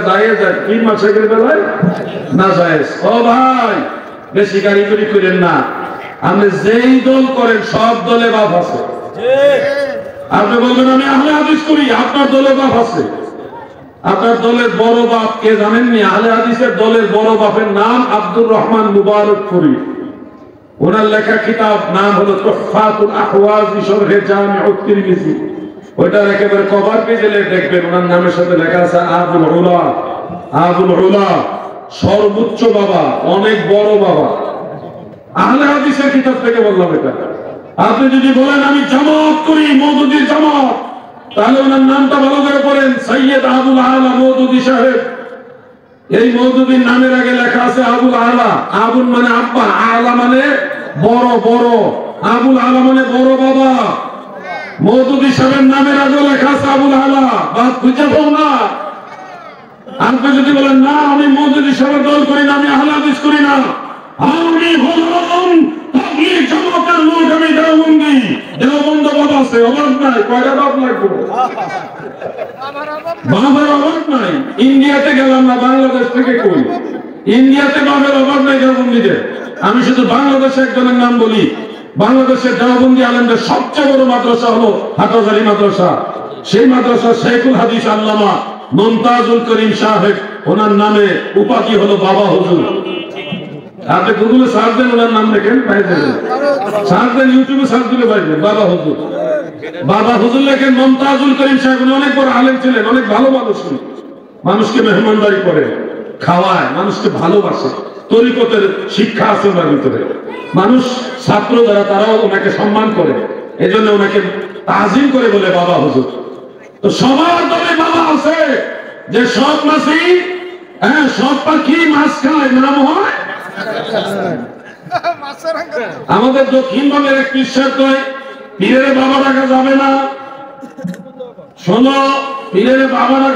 জায়েজ আর কি মাসের বেলায় না জায়েজ। ও ভাই বেশি কারিগরি করেন না, আপনি যেই দল করেন সব দলে বাপ আছে। আপনি বলবেন আমি আহলে হাদিস করি, আপনার দলে বাপ আছে। আপনার দলের বড় বাপ কে জানেননি? আহলে হাদিসের দলের বড় বাপের নাম আব্দুর রহমান মুবারকপুরী। ওনার লেখা কিতাব নাম হলো তুহফাতুল আহওয়াজি শরহে জামিউত তিরমিজি। ওইটার একেবারে কভার পেজে দেখবেন ওনার নামের সাথে লেখা আছে আবুল উলা। আবুল উলা সর্বোচ্চ বাবা, অনেক বড় বাবা। আহলে হাদিসের কিতাব থেকে বললাম এটা। আপনি যদি বলেন আমি জামাত করি, মওদুদির জামাত, তাহলে ওনার নামটা ভালো করে পড়েন, সৈয়দ আবুল আলা মওদুদি সাহেব। এই মওদুদির নামের আগে লেখা আছে আবুল আলা। আবুল মানে আব্বা, আলা মানে বড় বড়। আবুল আলা মানে বড় বাবা। মওদুদি সাহেবের নামের আগে লেখা আছে আবুল আলা। বাদ খুঁজে পাও না। আপনি যদি বলেন না আমি মওদুদি সাহেবের দল করি না, আমি আহলে হাদিস করি না, আমি হলাম তাবলীগ জামাতের লোক, আমি দেওবন্দি। দেওবন্দ বাবা আছে, অভাব নাই। কয়টা বাপ লাগবে? বাবার অভাব নাই। ইন্ডিয়াতে গেলাম না, বাংলাদেশ থেকে কই? ইন্ডিয়াতে বাবার অভাব নাই দেওবন্দিদের। আমি শুধু বাংলাদেশে একজনের নাম বলি। বাংলাদেশের দেওবন্দি আলেমদের সবচেয়ে বড় মাদ্রাসা হলো হাটহাজারী মাদ্রাসা। সেই মাদ্রাসা শেখুল হাদিস আল্লামা মুমতাজুল করিম সাহেব, ওনার নামে উপাধি হলো বাবা হুজুর। আপনি গুগলে সার্চ দেন, ওনার নাম দেখেন, পাই যাবেন। সার্চ দেন, ইউটিউবে সার্চ দিলে পাইবেন বাবা হুজুর। বাবা হুজুর লেখেন মুমতাজুল করিম সাহেব। উনি অনেক বড় আলেম ছিলেন, অনেক ভালো মানুষ। মানুষকে মেহমানদারি করে, খাওয়ায়, মানুষকে ভালোবাসে। তরিকতের শিক্ষা আছে ওনার ভিতরে। মানুষ ছাত্র যারা তারাও ওনাকে সম্মান করে, এই জন্য ওনাকে তাজিম করে বলে বাবা হুজুর। তো সবার দলে বাবা আছে। যে সব মাছি, হ্যাঁ সব পাখি মাছ খায়, নাম হয়। আমাদের দক্ষিণবঙ্গের এক বিশ্বাস কয় পীরের বাবা ডাকা যাবে না। শোনো, পীরের বাবা ডাকা